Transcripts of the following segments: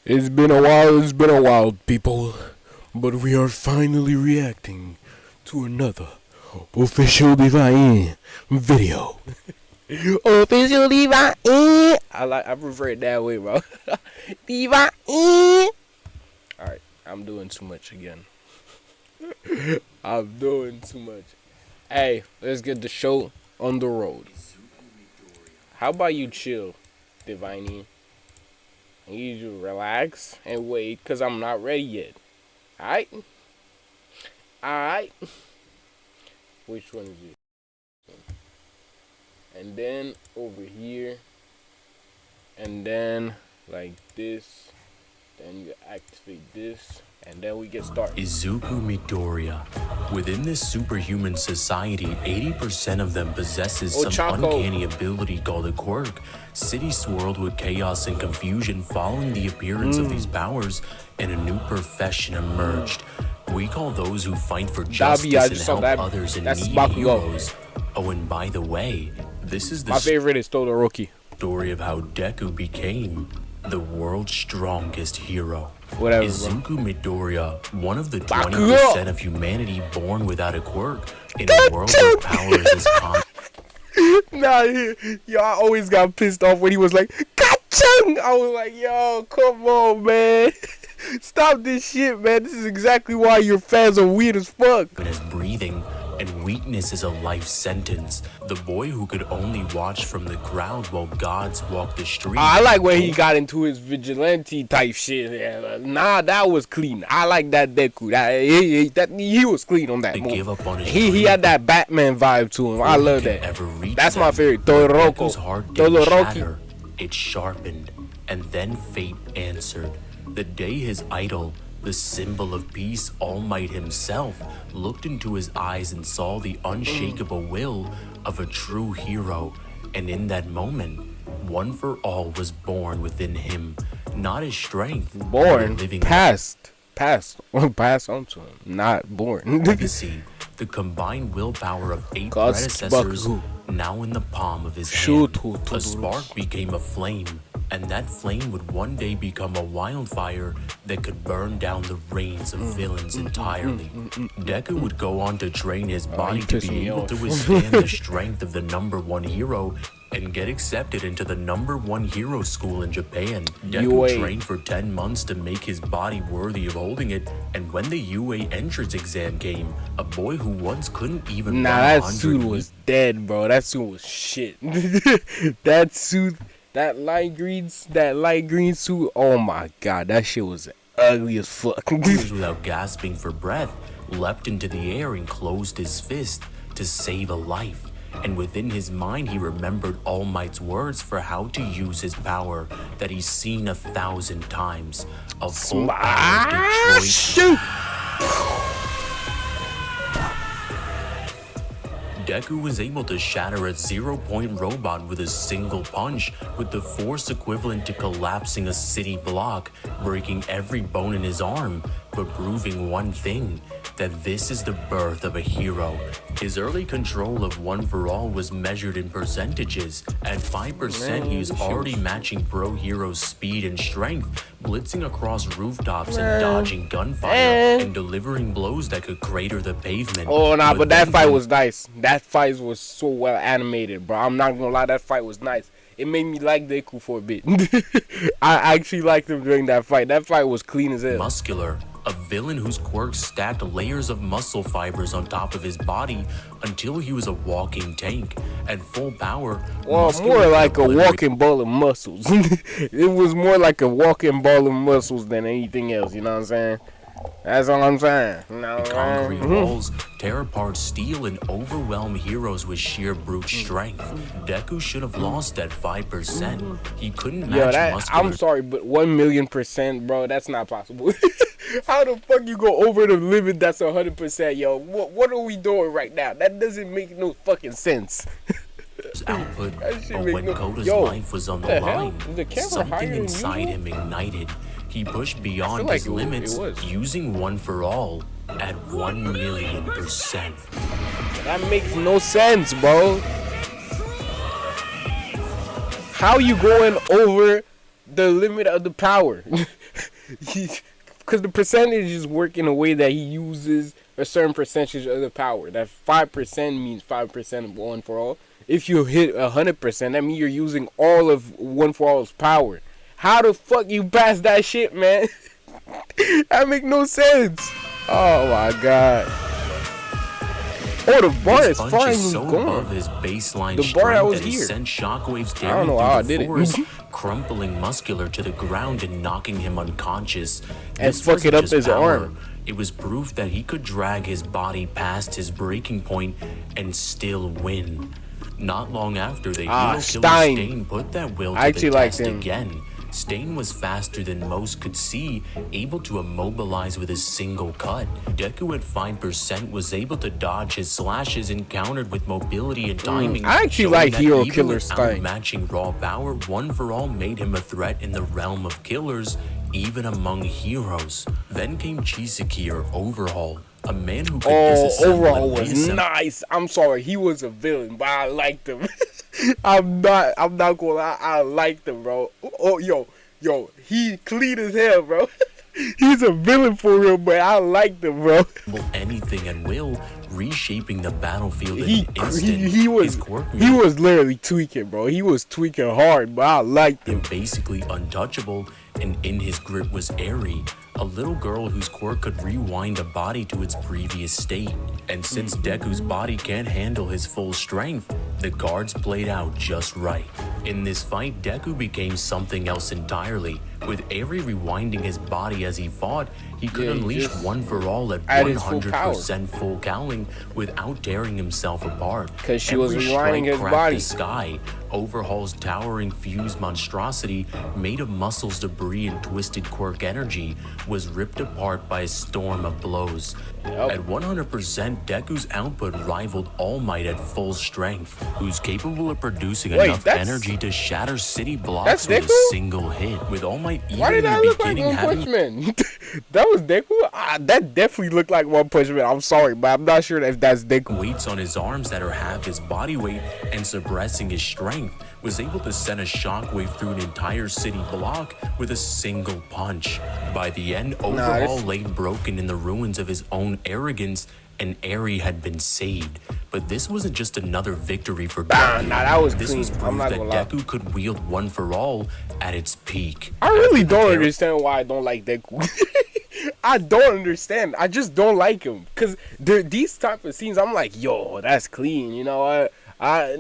It's been a while, people. But we are finally reacting to another official Divine video. Official Divine. I prefer it that way, bro. Divine. Alright, I'm doing too much again. I'm doing too much. Hey, let's get the show on the road. How about you chill, Divine? I need you to relax and wait, cause I'm not ready yet. Alright? Alright. Which one is it? And then over here. And then like this. Then you activate this. And then we get started. Izuku Midoriya. Within this superhuman society, 80% of them possesses some uncanny ability called a quirk. Cities swirled with chaos and confusion following the appearance of these powers, and a new profession emerged. We call those who fight for justice and help others in need heroes. Oh, and by the way, this is the favorite is Todoroki. Story of how Deku became the world's strongest hero. Whatever, Izuku Midoriya, one of the 20% of humanity born without a quirk, in a world where power is common. Nah, yo, I always got pissed off when he was like, Kachung! I was like, yo, come on, man. Stop this shit, man. This is exactly why your fans are weird as fuck. But his breathing and weakness is a life sentence. The boy who could only watch from the crowd while gods walk the street. I like when he got into his vigilante type shit. Yeah, nah, that was clean. I like that Deku. He was clean on that move. He had that Batman vibe to him. I love that. That's my favorite. Todoroki. It sharpened, and then fate answered. The day his idol, the symbol of peace, All Might himself, looked into his eyes and saw the unshakable will of a true hero. And in that moment, One for All was born within him. Not his strength, born, passed on to him, not born. Legacy, the combined willpower of 8 predecessors, now in the palm of his hand. A spark became a flame, and that flame would one day become a wildfire that could burn down the reigns of villains entirely. Deku would go on to train his body to be able to withstand the strength of the #1 hero and get accepted into the #1 hero school in Japan. Deku trained for 10 months to make his body worthy of holding it, and when the UA entrance exam came, a boy who once couldn't even that suit was dead, bro. That suit was shit. That suit, that light green suit, oh my god, that shit was ugly as fuck. Without gasping for breath, leapt into the air and closed his fist to save a life. And within his mind, he remembered All Might's words for how to use his power that he's seen 1,000 times. A full shoot! Deku was able to shatter a 0-point robot with a single punch, with the force equivalent to collapsing a city block, breaking every bone in his arm, but proving one thing, that this is the birth of a hero. His early control of One for All was measured in percentages. At 5%, he was already matching pro heroes' speed and strength, blitzing across rooftops and dodging gunfire, and delivering blows that could crater the pavement. Oh, nah, but that fight was nice. That fight was so well animated, bro. I'm not gonna lie, that fight was nice. It made me like Deku for a bit. I actually liked him during that fight. That fight was clean as hell. Muscular. A villain whose quirks stacked layers of muscle fibers on top of his body until he was a walking tank. At full power, well, more like a walking ball of muscles. It was more like a walking ball of muscles than anything else, you know what I'm saying? That's all I'm saying. Concrete walls tear apart steel and overwhelm heroes with sheer brute strength. Deku should have lost that 5%. He couldn't match muscular. I'm sorry, but 1,000,000%, bro, that's not possible. How the fuck you go over the limit that's 100%, yo? What are we doing right now? That doesn't make no fucking sense. Output, but when Koda's life was on the line, something inside him ignited. He pushed beyond his limits, using One for All at 1,000,000%. That makes no sense, bro. How you going over the limit of the power. Because the percentage is work in a way that he uses a certain percentage of the power. That 5% means 5% of One For All. If you hit 100%, that means you're using all of One For All's power. How the fuck you pass that shit, man? That make no sense. Oh my god. Oh, the bar is finally so gone. Above his baseline The bar that was that here. Sent shockwaves I don't know how I did forest, it. crumpling Muscular to the ground and knocking him unconscious. And fucking up his arm. It was proof that he could drag his body past his breaking point and still win. Not long after, the hero killer Stain put that will to the test again. Stain was faster than most could see, able to immobilize with a single cut. Deku at 5% was able to dodge his slashes encountered with mobility and timing. I actually like Hero Killer Stain. Matching raw power, One For All made him a threat in the realm of killers, even among heroes. Then came Chisaki or Overhaul, a man who could disassemble. Overhaul was nice. I'm sorry, he was a villain, but I liked him. I'm not gonna lie, I liked him, bro. Oh, yo, he clean as hell, bro. He's a villain for real, but I liked him, bro. Anything at will, reshaping the battlefield in he an instant. He was literally tweaking, bro. He was tweaking hard, but I liked him. Basically untouchable, and in his grip was Eri, a little girl whose quirk could rewind a body to its previous state. And since Deku's body can't handle his full strength, the cards played out just right. In this fight, Deku became something else entirely. With Eri rewinding his body as he fought, he could unleash One For All at 100% full cowling without tearing himself apart. Because she was rewinding his body. The sky. Overhaul's towering fused monstrosity, made of muscles, debris, and twisted quirk energy, was ripped apart by a storm of blows. At 100%, Deku's output rivaled All Might at full strength, who's capable of producing enough energy to shatter city blocks with a single hit. With All Might even in the beginning having... That was Deku? That definitely looked like One Punch Man. I'm sorry, but I'm not sure if that's Deku. Weights on his arms that are half his body weight and suppressing his strength, was able to send a shockwave through an entire city block with a single punch. By the end, Overhaul lay broken in the ruins of his own arrogance, and Eri had been saved. But this wasn't just another victory for Deku. That was this clean. was proof that Deku could wield One For All at its peak. I really don't understand why I don't like Deku. I don't understand. I just don't like him. Because these type of scenes, I'm like, yo, that's clean. You know what?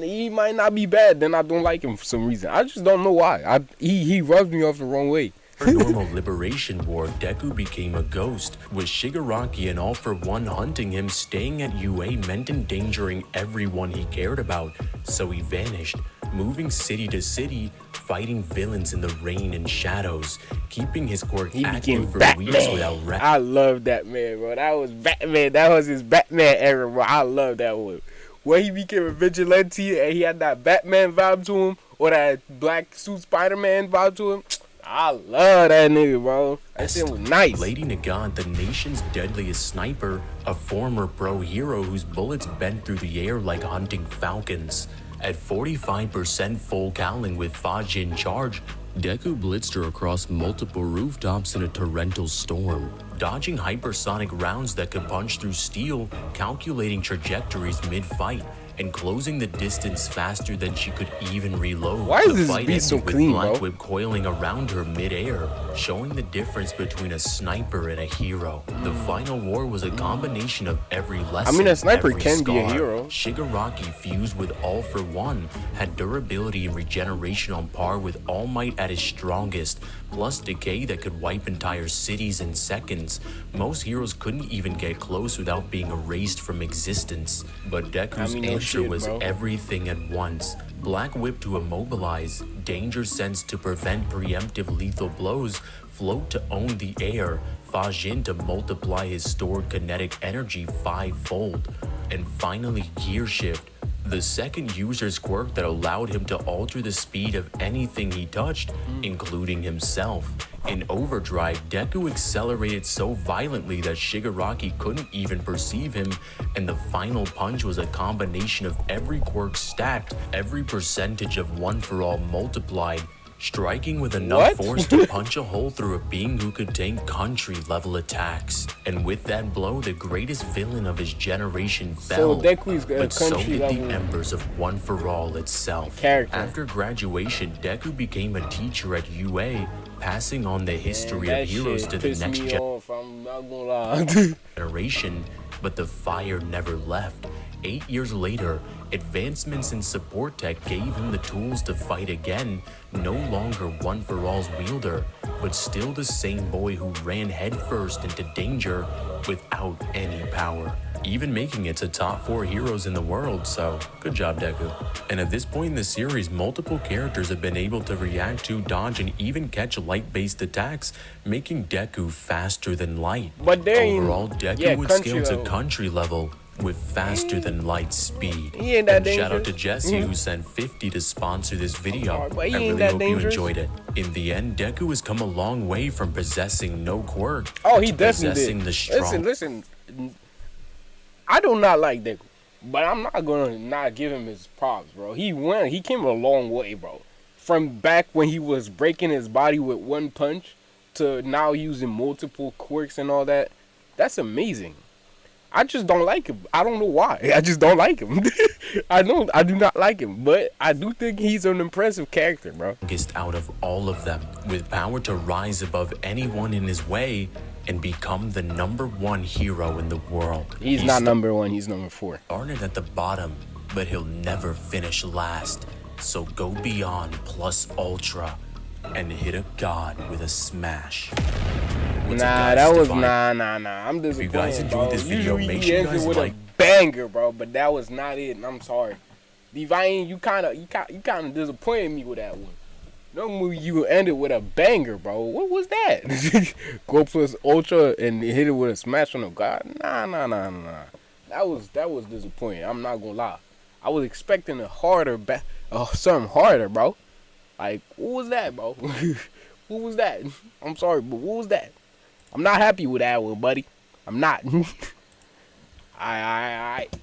He might not be bad, then I don't like him for some reason. I just don't know why. He rubs me off the wrong way. For normal Liberation War, Deku became a ghost, with Shigaraki and All For One hunting him. Staying at UA meant endangering everyone he cared about, so he vanished, moving city to city, fighting villains in the rain and shadows, keeping his quirk active for weeks without rest. I love that man, bro. That was Batman. That was his Batman era, bro. I love that one. When he became a vigilante and he had that Batman vibe to him, or that black suit Spider-Man vibe to him, I love that nigga, bro. That shit was nice. Lady Nagant, the nation's deadliest sniper, a former pro hero whose bullets bent through the air like hunting falcons. At 45% full cowling with Faji in charge, Deku blitzed her across multiple rooftops in a torrential storm, dodging hypersonic rounds that could punch through steel, calculating trajectories mid-fight, and closing the distance faster than she could even reload. Why is this beat so clean, bro? Black Whip coiling around her mid-air, showing the difference between a sniper and a hero. The final war was a combination of every lesson. I mean, a sniper can be a hero. Shigaraki, fused with All For One, had durability and regeneration on par with All Might at his strongest, plus decay that could wipe entire cities in seconds. Most heroes couldn't even get close without being erased from existence. But Deku's answer was everything at once. Black Whip to immobilize, Danger Sense to prevent preemptive lethal blows, Float to own the air, Fajin to multiply his stored kinetic energy 5-fold, and finally Gear Shift, the second user's quirk that allowed him to alter the speed of anything he touched, including himself. In Overdrive, Deku accelerated so violently that Shigaraki couldn't even perceive him, and the final punch was a combination of every quirk stacked, every percentage of One For All multiplied. striking with enough force to punch a hole through a being who could tank country-level attacks. And with that blow, the greatest villain of his generation fell. So Deku's but so did the embers of One For All itself. Character. After graduation, Deku became a teacher at UA, passing on the history of heroes to the next generation, but the fire never left. 8 years later, advancements in support tech gave him the tools to fight again, no longer One For All's wielder, but still the same boy who ran headfirst into danger without any power, even making it to top 4 heroes in the world, so good job, Deku. And at this point in the series, multiple characters have been able to react to, dodge, and even catch light-based attacks, making Deku faster than light. But overall, Deku would scale to country level with faster than light speed. And shout out to Jesse who sent 50 to sponsor this video. I really hope you enjoyed it. In the end, Deku has come a long way from possessing no quirk he possessing the strong. Listen, I do not like Deku, but I'm not gonna not give him his props, bro. He came a long way, bro. From back when he was breaking his body with one punch to now using multiple quirks and all that. That's amazing. I just don't like him. I don't know why. I just don't like him. I do not like him, but I do think he's an impressive character, bro. Out of all of them, with power to rise above anyone in his way and become the #1 hero in the world. He's not #1, he's #4. Started at the bottom, but he'll never finish last. So go beyond plus ultra and hit a god with a smash. Nah, that was nah. I'm disappointed. If you guys enjoyed this video, make sure you guys like. A banger, bro, but that was not it. And I'm sorry, Divine. You kind of disappointed me with that one. Normally you ended with a banger, bro. What was that? Go plus ultra and hit it with a smash on the god. Nah. That was disappointing. I'm not gonna lie. I was expecting a harder, something harder, bro. Like, what was that, bro? What was that? I'm sorry, but what was that? I'm not happy with that one, buddy. I'm not. Alright.